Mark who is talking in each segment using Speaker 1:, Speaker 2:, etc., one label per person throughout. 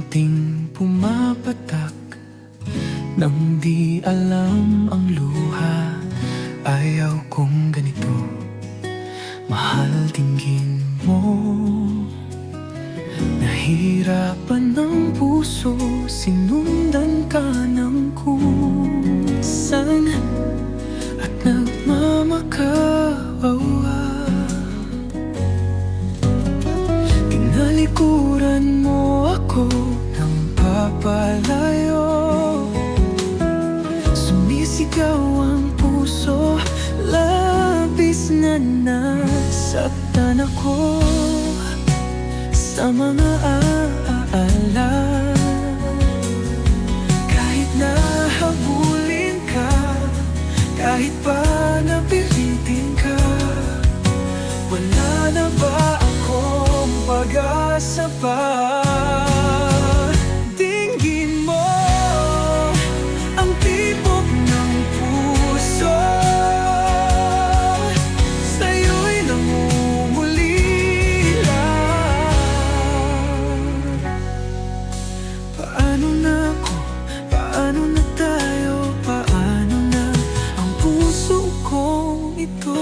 Speaker 1: unting pumapatak nang di alam ang luha. Ayaw kong ganito, mahal tingin mo. Nahirapan ng puso, sinundan ka ng kusan at nagmamakawawa. Tinalikuran mo ako ng papalayo. Sumisigaw ang puso, labis na nasaktan ako sa mga alaala. Kahit nahabulin ka, kahit pa napilitin ka, wala na ba akong pag-asa pa? Tingin mo ang tibok ng puso, sa'yo'y nangungulila. Paano na ako? Paano na tayo? Paano na ang puso kong ito?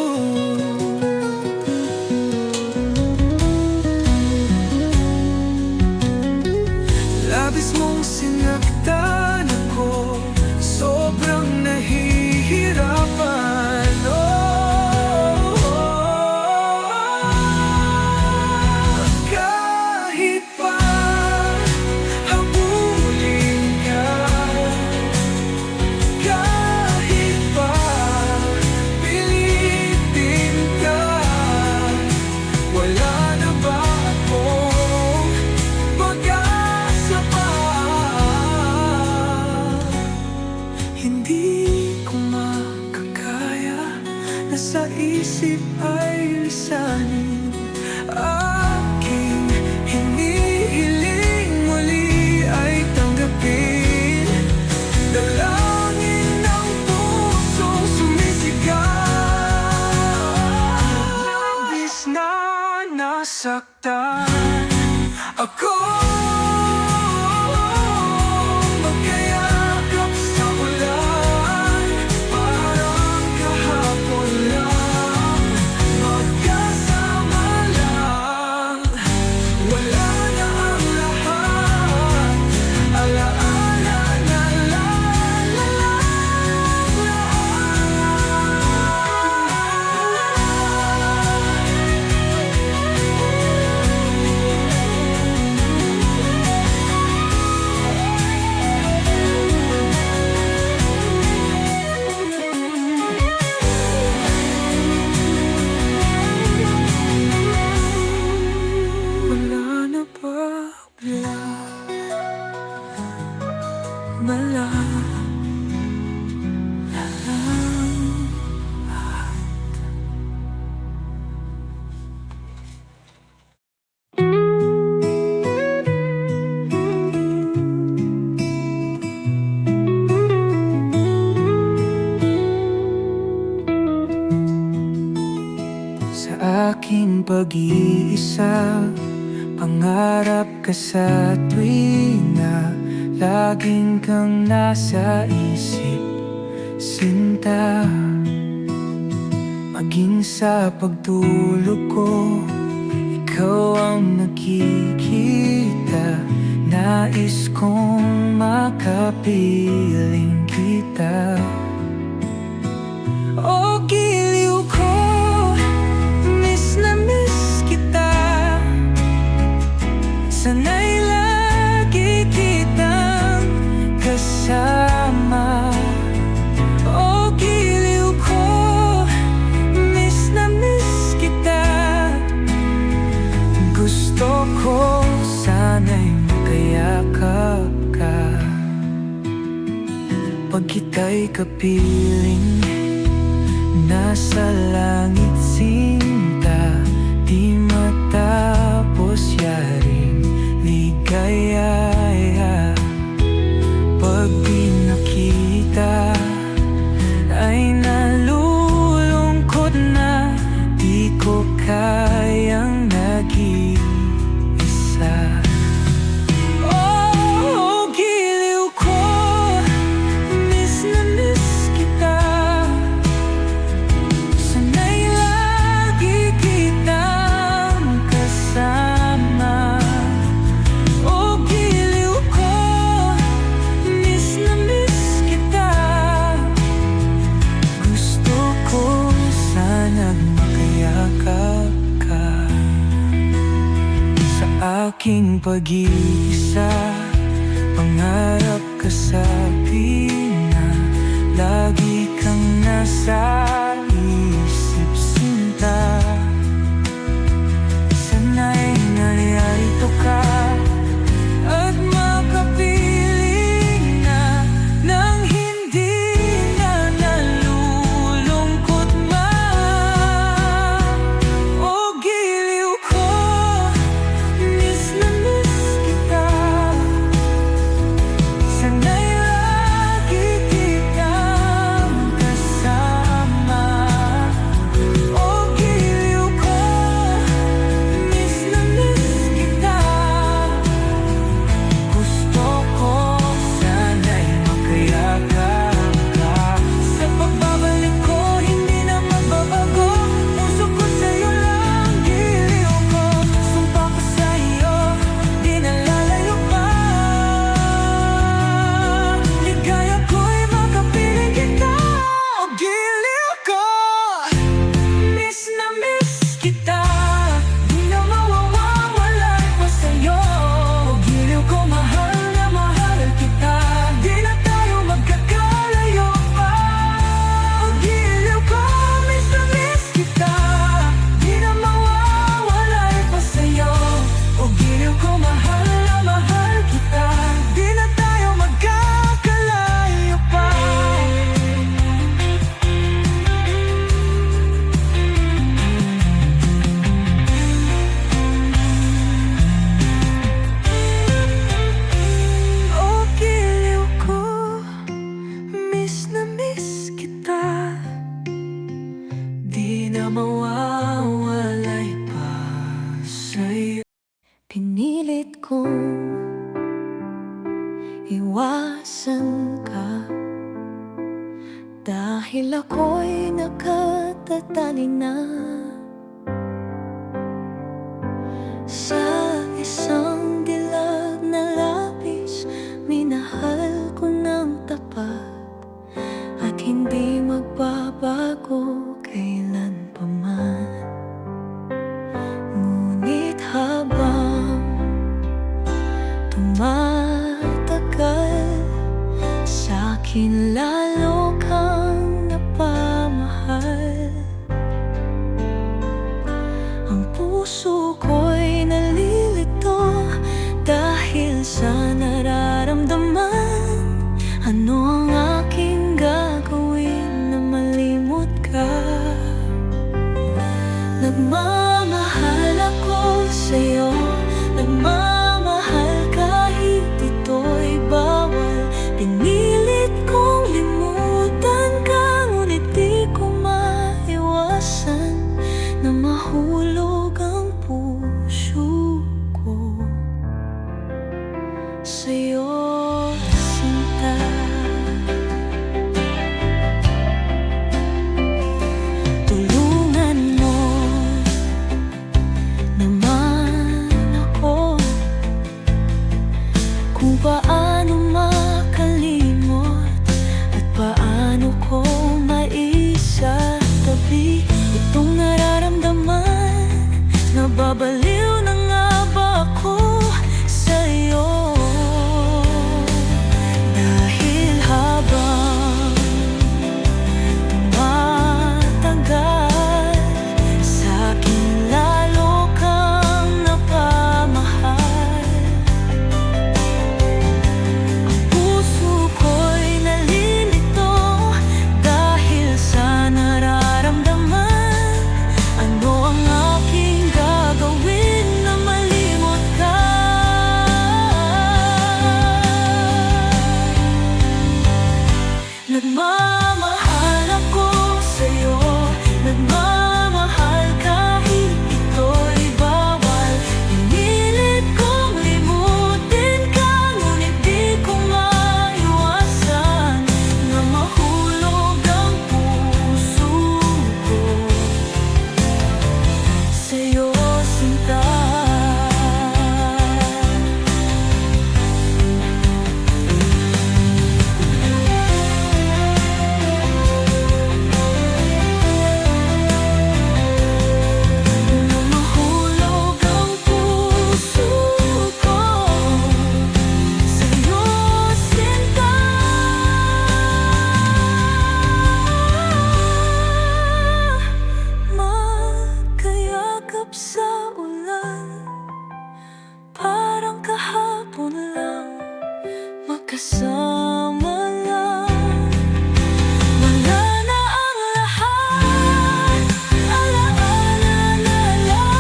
Speaker 1: Labis mong sinaktan ako, sobrang nahihirapan. Kahit pa habulin ka, kahit pa pilitin ka, wala na ba akong pag-asa pa? Hindi ko makakaya na sa isip ay lisanin aking hinihiling muli ay tanggapin. Dalangin ng pusong sumisigaw, labis na nasaktan ako. Magkayakap sa ulan, parang kahapon lang, magkasama lang. Wala na ang lahat, alaala na lang. Wala na ba bigla, sa aking pag-iisa, pangarap ka sa tuwina, laging kang nasa isip, sinta. Maging sa pagtulog ko, ikaw ang nakikita. Nais kong makapiling kita. O giliw ko, miss na miss kita. Sana'y lagi kitang kasama. O giliw ko, miss na miss kita. Gusto ko sana'y makayakap ka. Pag kita'y kapiling, nasa langit sinta, di matapos yaring ligaya. Pag di nakita, ay nalulungkot na, di ko kayang nag-iisa. Oh, pag-iisa. Pangarap ka sa pina, lagi kang nasa isip sinta. Sana'y narito ka at makapiling na nang hindi na nalulungkot man. O giliw ko, miss na miss kita. Sana'y lagi kitang kasama. O giliw ko, miss na miss kita. Gusto ko sana'y makayakap ka. Sa pagbabalik ko, hindi na magbabago. Puso ko sa'yo lang, giliw ko. Sumpa ko sa'yo, di na lalayo pa. Ligaya ko'y makapiling kita. O giliw ko, miss na miss kita. Di na mawawala pa sa'yo. O giliw ko, mahal na mahal kita. Di na tayo magkakalayo pa. O giliw ko, miss na miss kita. Di na mawawala pa sa'yo. O giliw ko, mahal na mahal kita. Di na tayo magkakalayo pa. O giliw ko, miss na miss kita. Di na mawawalay pa sa'yo.
Speaker 2: Pinilit kong iwasan ka dahil ako'y nakatatali na sa isang dilag na lapis. Minahal ko ng tapat at hindi magbabago kailan pa man. Ngunit habang tumatagal, sa'kin lalo kang napamahal. Ang puso ko'y nalilito dahil sa nararamdaman. Ano ang aking gagawin na malimot ka? Nagmamahal ako sa'yo, nagmamahal kahit ito'y bawal. Pinilit kong limutan ka, ngunit di ko maiwasan na mahulog ang puso ko sa'yo, sinta. Tulungan mo naman ako kung paano makalimot at paano ko maisatabi itong nararamdaman. Nababaliw na nga ba ako sa'yo? Dahil habang tumatagal, sa'kin lalo kang napamahal. Ang puso ko'y nalilito dahil sa nararamdaman. Ano ang aking gagawin kasama lang. Wala na ang lahat, alaala na lang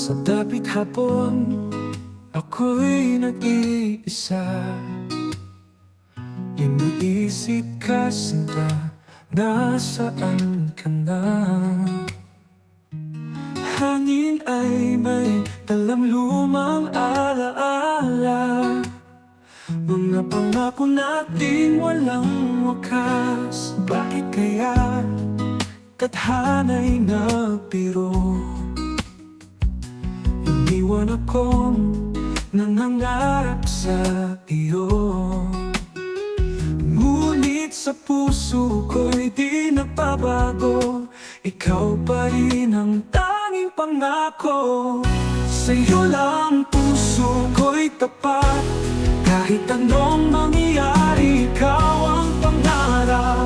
Speaker 1: Sa dapit hapon, ako'y nag-iisa. Iniisip ka sinta, nasaan ka na? Hangin ay may dalang lumang alaala, mga pangako natin walang wakas. Bakit kaya tadhana'y nagbiro? Iniwan akong nangangarap sa iyo, ngunit sa puso ko'y di nagbabago. Ikaw pa rin ang tanging pangako. Sa'yo lang puso ko'y tapat, kahit anong mangyari, ikaw ang pangarap.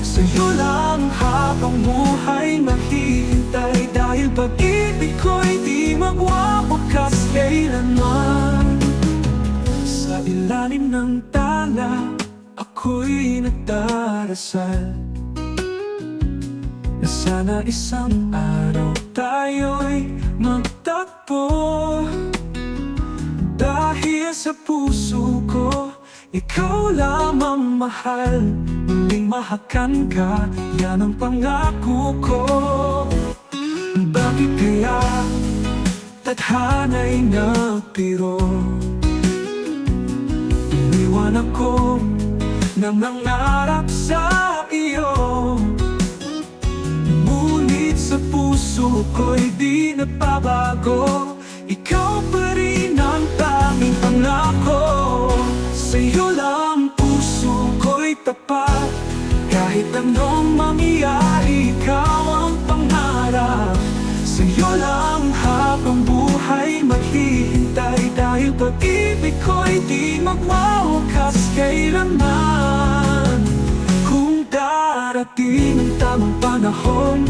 Speaker 1: Sa'yo lang habang buhay maghihintay, dahil pag-ibig ko'y di magwawakas kailanman. Sa ilalim ng tala, ako'y nagdarasal na sana isang araw tayo'y magtagpo. Dahil sa puso ko, ikaw lamang mahal. Muling mahakan ka, yan ang pangako ko. Bakit kaya tadhana'y nagbiro? Iniwan ako nangangarap sa iyo, ngunit sa puso ko'y di nagbabago. Ikaw pa rin ang tanging pangako. Sa'yo lang puso ko'y tapat, kahit anong mangyari, ikaw ang pangarap. Sa'yo lang habang buhay maghihintay, dahil pag-ibig ko'y di magwawakas kailanman. Kung darating ang tamang panahon,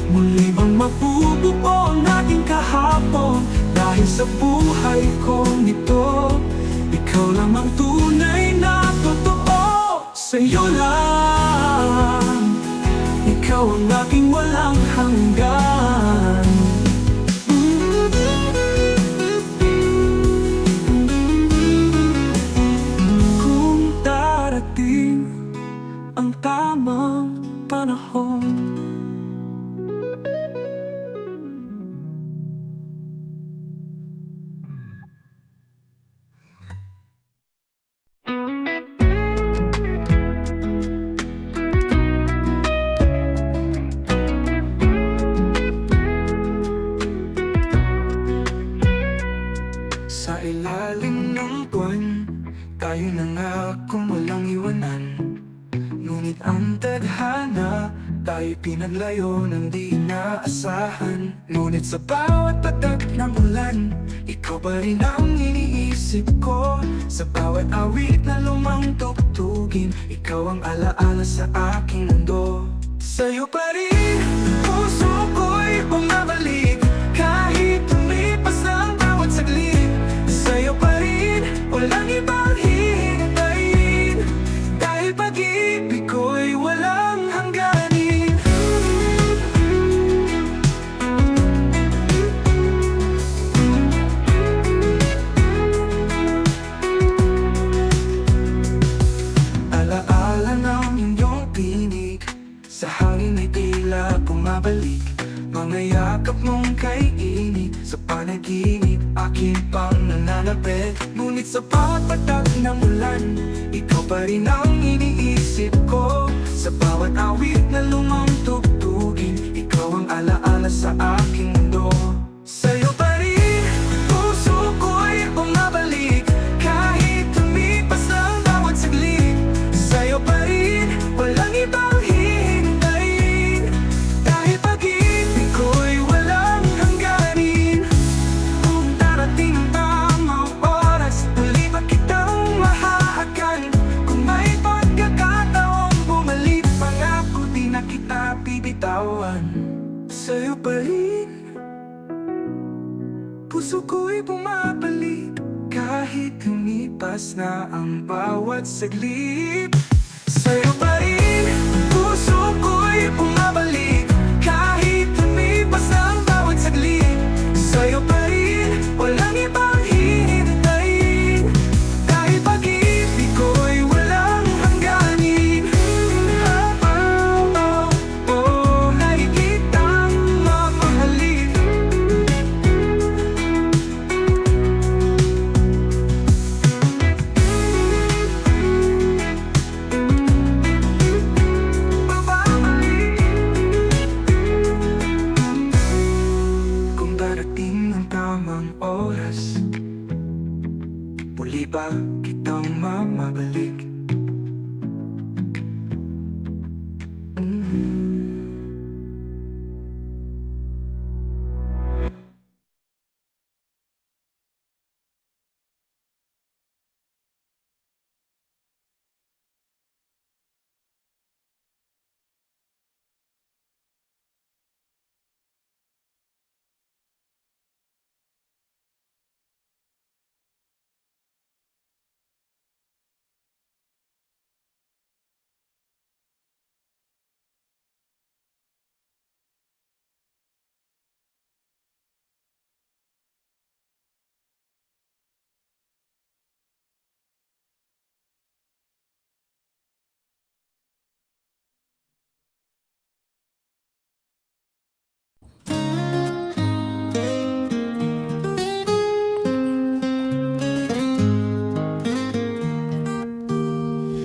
Speaker 1: muli bang mabubuo ang ating kahapon? Dahil sa buhay kong ito, ikaw lang ang tunay na totoo. Sa'yo lang, ikaw ang aking walang hanggan. Kung darating ang tamang panahon, sa ilalim ng buwan, tayo nangakong walang iwanan. Ngunit ang tadhana, tayo'y pinaglayo ng di inaasahan. Ngunit sa bawat patak ng ulan, ikaw pa rin ang iniisip ko. Sa bawat awit na lumang tugtugin, ikaw ang alaala sa aking mundo. Sa'yo pa rin, puso ko'y bumabalik, kahit tumipas ang bawat saglit. Sa'yo pa rin, walang ibang hihintayin, dahil pag-ibig ko'y walang hangganin. Alaala ng inyong tinig, sa hangin ay tila bumabalik. Mga yakap mong kaiinit, sa panaginip aking pang nananapit. Ngunit sa bawat patak ng ulan, ikaw pa rin ang iniisip ko. Sa bawat awit na lumang tugtugin, ikaw ang alaala sa aking mundo. Sa'yo pa rin, puso ko'y bumabalik, kahit tumipas Kahit lumipas na ang bawat saglit, sa'yo pa rin puso ko'y bumabalik. Kahit lumipas na ang bawat saglit, sa'yo pa rin walang ibang hihintayin. Kahit pag-ibig ko'y walang hangganin, lagi kitang mamahalin. Kung darating ang tamang oras, muli ba kitang mamabalik?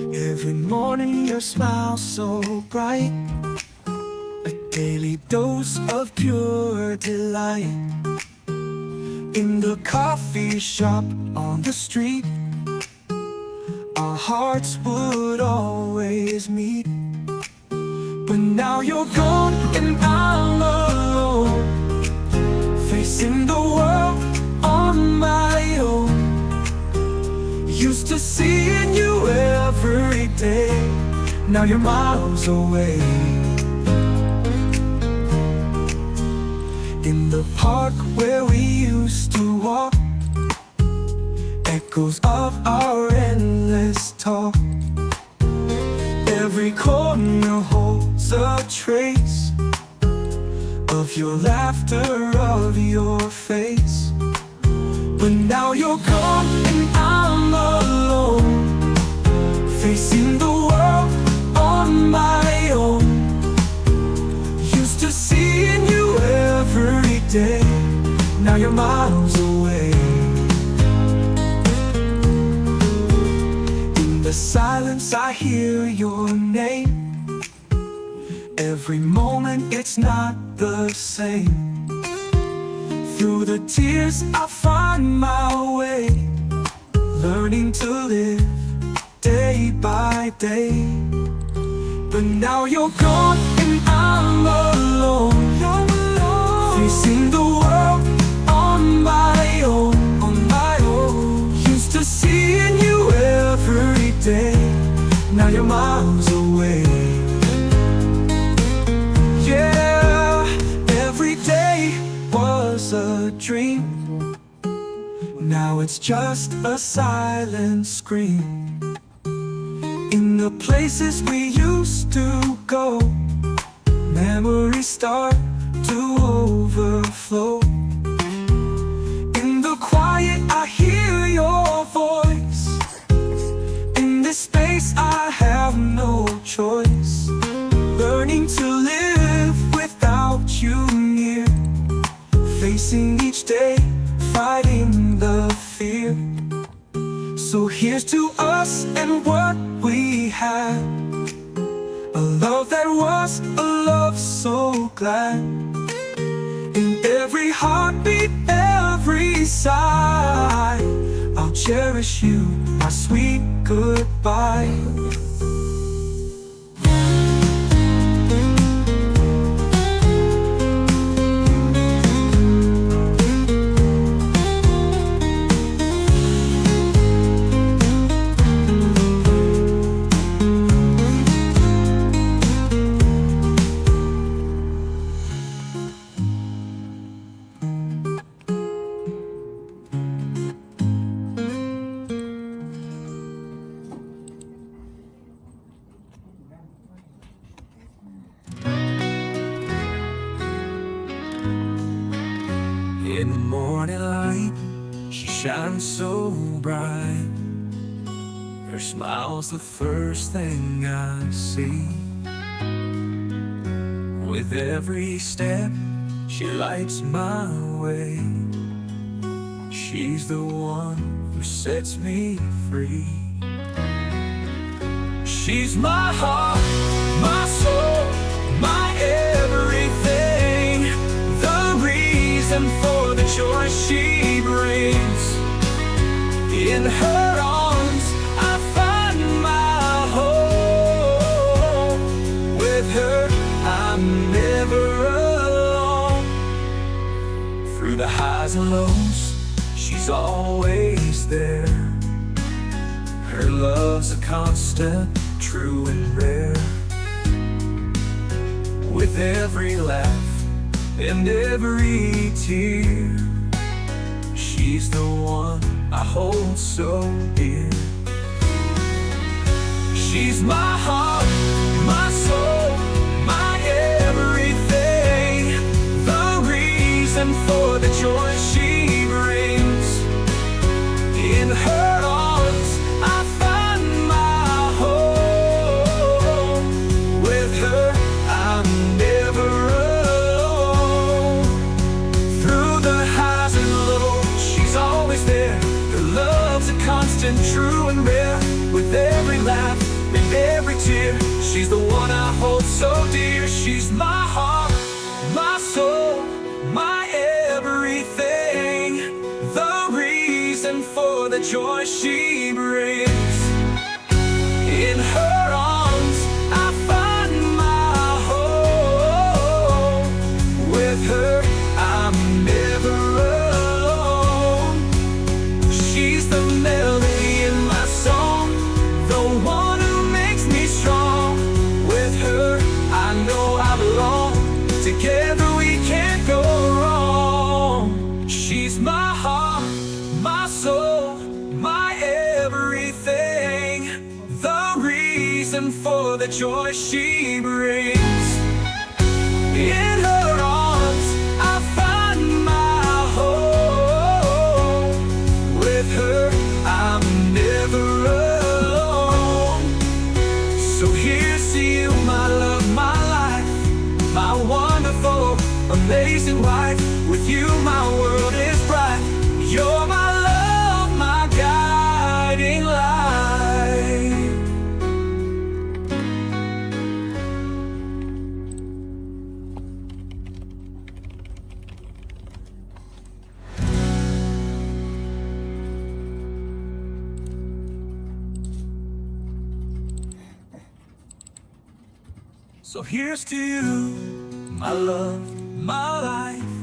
Speaker 1: Every morning your smile so bright, a daily dose of pure delight. In the coffee shop on the street, our hearts would always meet. But now you're gone and I'm alone, facing the world on my own. Used to seeing you every day, now you're miles away. In the park where we used to walk, echoes of our endless talk. Every corner holds a trace of your laughter, of your face. But now you're gone and I'm alone, facing the world on my own. Used to seeing you every day, now you're miles away. In the silence I hear your name, every moment it's not the same. Through the tears I find my way, learning to live day by day. But now you're gone and I'm alone, facing the world on my own, Used to seeing you every day, now you're miles away. Yeah, every day was a dream, now it's just a silent scream. In the places we used to go, memories start to overflow. In the quiet I hear your voice, in this space I have no choice. Learning to live without you near, facing each day, fighting the fear. So here's to us and what we had, a love that was a love so glad. In every heartbeat, every sigh, I'll cherish you, my sweet goodbye. morning light, she shines so bright. Her smile's the first thing I see. With every step, she lights my way. She's the one who sets me free. She's my heart, my soul, my everything. The reason for the joy she brings. In her arms I find my home. With her I'm never alone. Through the highs and lows, she's always there. Her love's a constant, true and rare. With every laugh and every tear, she's the one I hold so dear. She's my heart, my soul, my everything. The reason for the joy she brings. In her arms I find my home. With her I'm never alone. Through the highs and lows, she's always there. Her love's a constant, true and rare. With every laugh and every tear, she's the one I hold so dear. She's my heart, my soul, my everything. The reason for the joy she brings. In her arms I find my home. With her I'm never alone. She's the melody in my song, the one who makes me strong. With her I know I belong. Together we can't go wrong. She's my heart, my soul, my everything. The reason for the joy she brings. In her arms I find my home. With her I'm never alone. So here's to you, my love, my life, my wonderful, amazing wife. With you my world is bright. You're my love, my guiding light. So here's to you, my love, my life,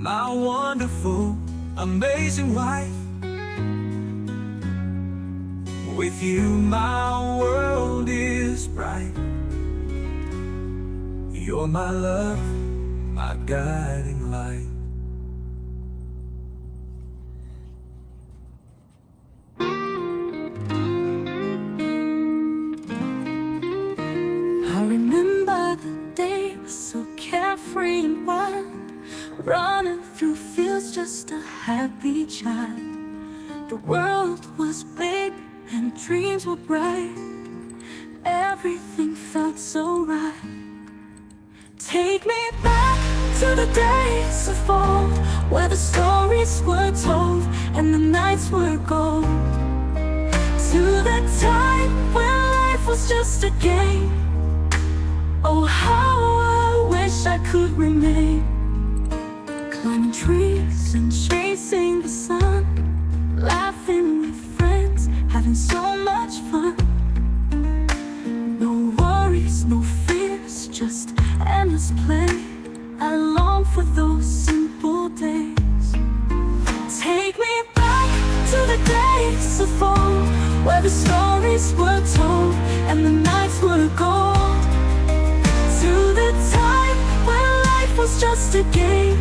Speaker 1: my wonderful, amazing wife. With you my world is bright. You're my love, my guiding light.
Speaker 2: I remember the day was so carefree and wild, running through fields just a happy child. The world was big and dreams were bright. Everything felt so right. Take me back to the days of old, where the stories were told and the nights were gold. To the time when life was just a game. Oh, how I wish I could remain. Climbing trees and chasing the sun, laughing with friends, having so much fun. No worries, no fears, just endless play. I long for those simple days. Take me back to the days of old, where the stories were told and the nights were gold. To the time when life was just a game.